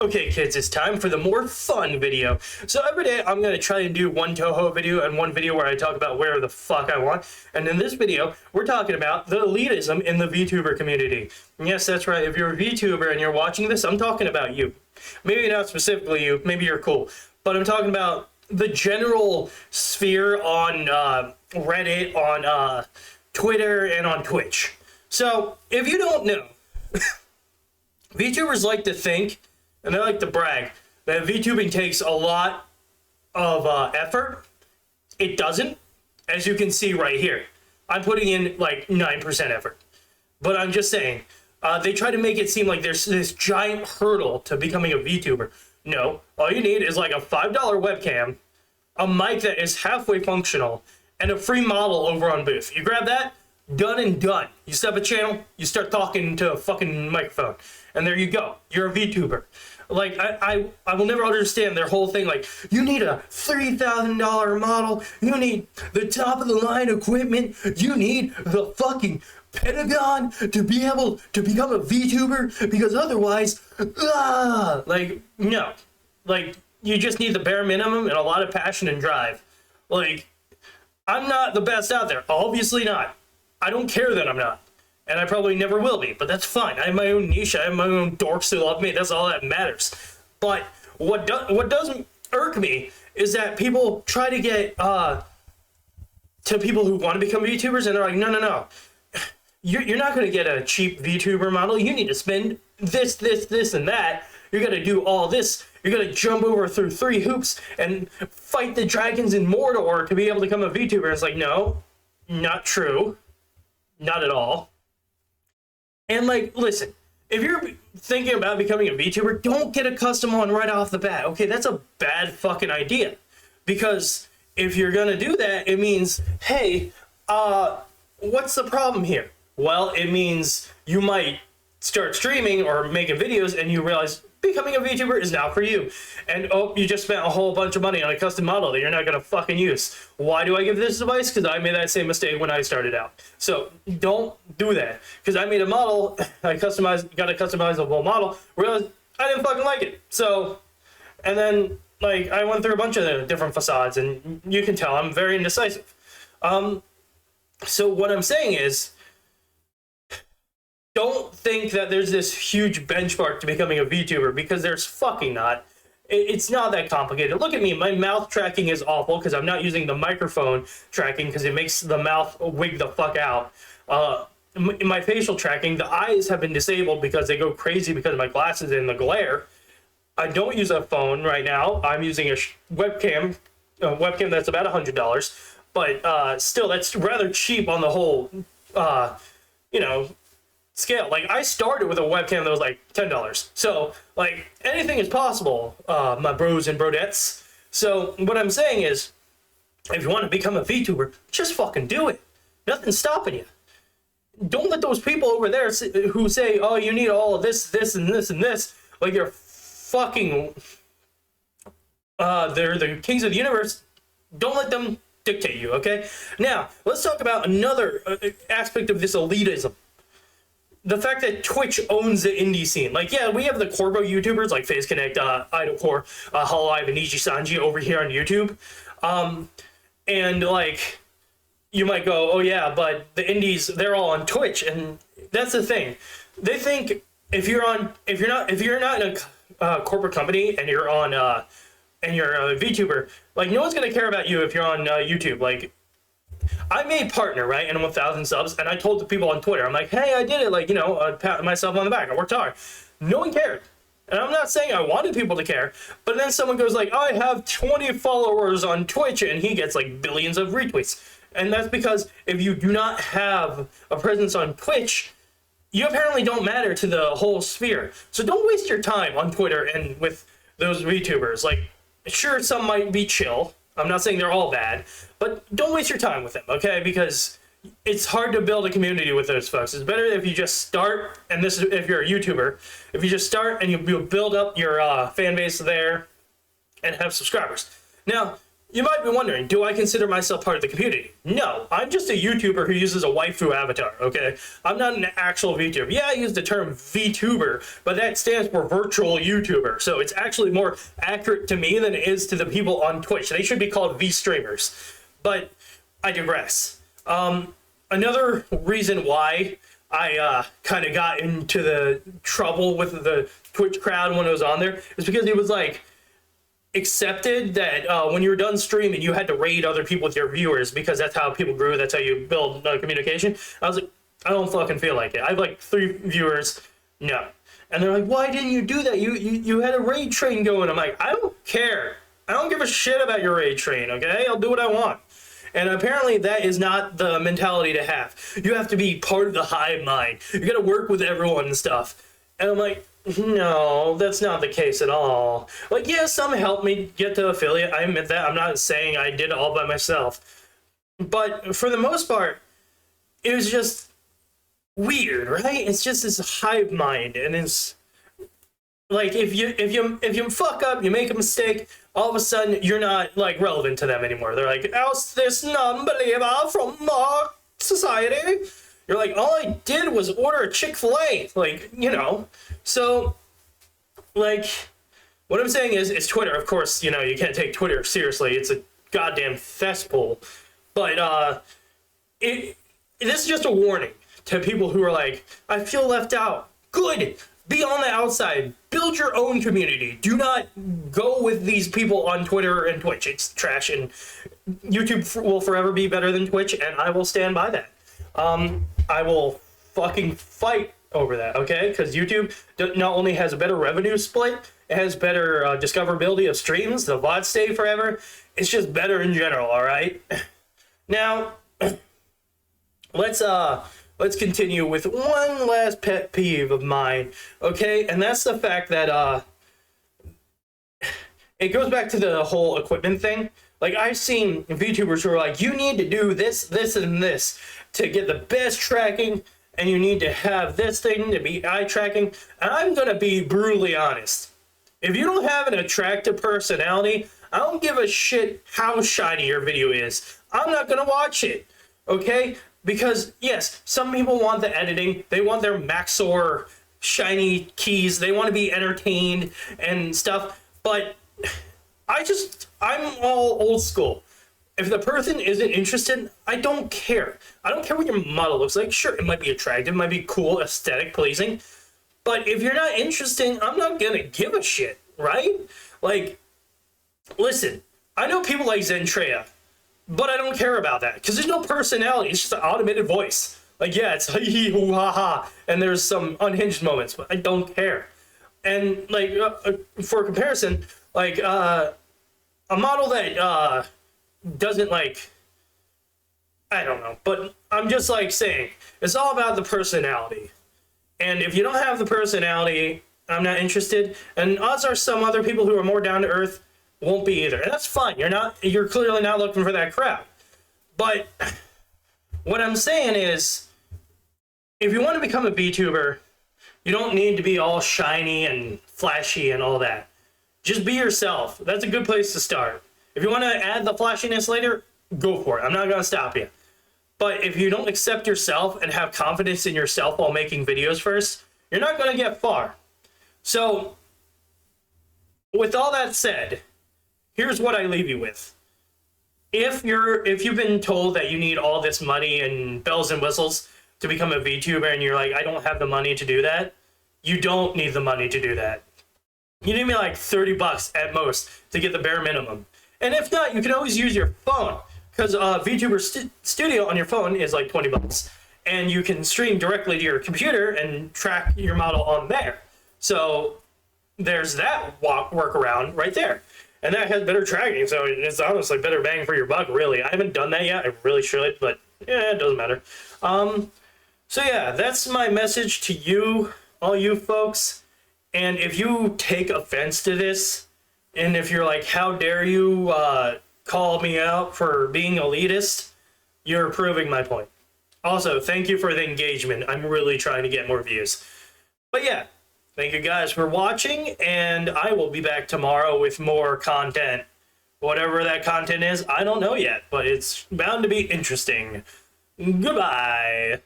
Okay, kids, it's time for the more fun video. So every day I'm going to try and do one Touhou video and one video where I talk about where the fuck I want. And in this video, we're talking about the elitism in the VTuber community. And yes, that's right. If you're a VTuber and you're watching this, I'm talking about you. Maybe not specifically you. Maybe you're cool. But I'm talking about the general sphere on Reddit, on Twitter, and on Twitch. So if you don't know, VTubers like to think, and they like to brag, that VTubing takes a lot of effort. It doesn't, as you can see right here. I'm putting in like 9% effort. But I'm just saying, they try to make it seem like there's this giant hurdle to becoming a VTuber. No, all you need is like a $5 webcam, a mic that is halfway functional, and a free model over on Booth. You grab that, done and done. You set up a channel, you start talking to a fucking microphone, and there you go. You're a VTuber. Like, I will never understand their whole thing. Like, you need a $3,000 model. You need the top of the line equipment. You need the fucking Pentagon to be able to become a VTuber, because otherwise, like, no. Like, you just need the bare minimum and a lot of passion and drive. Like, I'm not the best out there. Obviously not. I don't care that I'm not. And I probably never will be, but that's fine. I have my own niche. I have my own dorks who love me. That's all that matters. But what doesn't irk me is that people try to get to people who want to become VTubers, and they're like, no. You're not going to get a cheap VTuber model. You need to spend this, and that. You're going to do all this. You're going to jump over through 3 hoops and fight the dragons in Mordor to be able to become a VTuber. It's like, no, not true. Not at all. And, like, listen, if you're thinking about becoming a VTuber, don't get a custom one right off the bat. Okay, that's a bad fucking idea. Because if you're going to do that, it means, hey, what's the problem here? Well, it means you might start streaming or making videos and you realize becoming a VTuber is now for you. And, oh, you just spent a whole bunch of money on a custom model that you're not going to fucking use. Why do I give this advice? Because I made that same mistake when I started out. So don't do that. Because I made a model, got a customizable model, realized I didn't fucking like it. So, and then, like, I went through a bunch of different facades, and you can tell I'm very indecisive. So what I'm saying is, don't think that there's this huge benchmark to becoming a VTuber, because there's fucking not. It's not that complicated. Look at me. My mouth tracking is awful because I'm not using the microphone tracking because it makes the mouth wig the fuck out. In my facial tracking, the eyes have been disabled because they go crazy because of my glasses and the glare. I don't use a phone right now. I'm using a webcam that's about $100, but still, that's rather cheap on the whole, scale. Like, I started with a webcam that was like $10. So, like, anything is possible, my bros and brodettes. So, what I'm saying is, if you want to become a VTuber, just fucking do it. Nothing's stopping you. Don't let those people over there who say, oh, you need all of this, and this, like they're fucking, they're the kings of the universe. Don't let them dictate you, okay? Now, let's talk about another aspect of this elitism. The fact that Twitch owns the indie scene. Like, yeah, we have the Corbo YouTubers like FaZe Connect, Idlecore, Hololive, and Niji Sanji over here on YouTube. And, like, you might go, oh, yeah, but the indies, they're all on Twitch. And that's the thing. They think if you're not in a corporate company and you're on, and you're a VTuber, like, no one's going to care about you if you're on YouTube. Like, I made partner, right, and I'm 1,000 subs, and I told the people on Twitter, I'm like, hey, I did it, like, pat myself on the back, I worked hard. No one cared. And I'm not saying I wanted people to care, but then someone goes like, I have 20 followers on Twitch, and he gets like billions of retweets. And that's because if you do not have a presence on Twitch, you apparently don't matter to the whole sphere. So don't waste your time on Twitter and with those VTubers. Like, sure, some might be chill. I'm not saying they're all bad, but don't waste your time with them, okay? Because it's hard to build a community with those folks. It's better if you just start, and this is if you're a YouTuber, if you just start and you build up your fan base there and have subscribers. Now, You might be wondering, do I consider myself part of the community? No, I'm just a YouTuber who uses a waifu avatar, okay? I'm not an actual VTuber. Yeah, I use the term VTuber, but that stands for virtual YouTuber, so it's actually more accurate to me than it is to the people on Twitch. They should be called V-streamers, but I digress. Another reason why I kind of got into the trouble with the Twitch crowd when I was on there is because it was like, accepted that when you were done streaming, you had to raid other people with your viewers because that's how people grew. That's how you build communication. I was like, I don't fucking feel like it. I have like 3 viewers. No. And they're like, why didn't you do that? You had a raid train going. I'm like, I don't care. I don't give a shit about your raid train, okay? I'll do what I want. And apparently that is not the mentality to have. You have to be part of the hive mind. You gotta work with everyone and stuff. And I'm like, no, that's not the case at all. Like, yeah, some helped me get to affiliate. I admit that. I'm not saying I did it all by myself. But for the most part, it was just weird, right? It's just this hive mind, and it's like if you fuck up, you make a mistake, all of a sudden you're not like relevant to them anymore. They're like, "Oust this non-believer from our society." You're like, all I did was order a Chick-fil-A, like, you know. So, like, what I'm saying is, it's Twitter. Of course, you know, you can't take Twitter seriously. It's a goddamn cesspool. But this is just a warning to people who are like, I feel left out. Good. Be on the outside. Build your own community. Do not go with these people on Twitter and Twitch. It's trash, and YouTube will forever be better than Twitch, and I will stand by that. I will fucking fight over that, okay? Because YouTube not only has a better revenue split, it has better discoverability of streams. The VODs stay forever. It's just better in general, all right? Now, let's continue with one last pet peeve of mine, okay? And that's the fact that it goes back to the whole equipment thing. Like, I've seen VTubers who are like, you need to do this, this, and this to get the best tracking, and you need to have this thing to be eye tracking. And I'm gonna be brutally honest. If you don't have an attractive personality, I don't give a shit how shiny your video is. I'm not gonna watch it, okay? Because, yes, some people want the editing. They want their Maxor shiny keys. They want to be entertained and stuff. But I'm all old school. If the person isn't interested, I don't care. I don't care what your model looks like. Sure, it might be attractive, it might be cool, aesthetic, pleasing. But if you're not interesting, I'm not gonna give a shit, right? Like, listen, I know people like Zentrea, but I don't care about that because there's no personality. It's just an automated voice. Like, yeah, it's hee hoo ha ha, and there's some unhinged moments, but I don't care. And like, for comparison, like a model that doesn't, like, I don't know, but I'm just like saying it's all about the personality. And if you don't have the personality, I'm not interested. And odds are some other people who are more down to earth won't be either. And that's fine. You're clearly not looking for that crowd. But what I'm saying is, if you want to become a VTuber, you don't need to be all shiny and flashy and all that. Just be yourself. That's a good place to start. If you want to add the flashiness later, go for it. I'm not going to stop you. But if you don't accept yourself and have confidence in yourself while making videos first, you're not going to get far. So, with all that said, here's what I leave you with. If you've been told that you need all this money and bells and whistles to become a VTuber and you're like, I don't have the money to do that, you don't need the money to do that. You need me like $30 at most to get the bare minimum. And if not, you can always use your phone, because VTuber Studio on your phone is like $20. And you can stream directly to your computer and track your model on there. So there's that workaround right there. And that has better tracking, so it's honestly better bang for your buck, really. I haven't done that yet. I really should, but yeah, it doesn't matter. So yeah, that's my message to you, all you folks. And if you take offense to this, and if you're like, how dare you call me out for being elitist, you're proving my point. Also, thank you for the engagement. I'm really trying to get more views. But yeah, thank you guys for watching, and I will be back tomorrow with more content. Whatever that content is, I don't know yet, but it's bound to be interesting. Goodbye.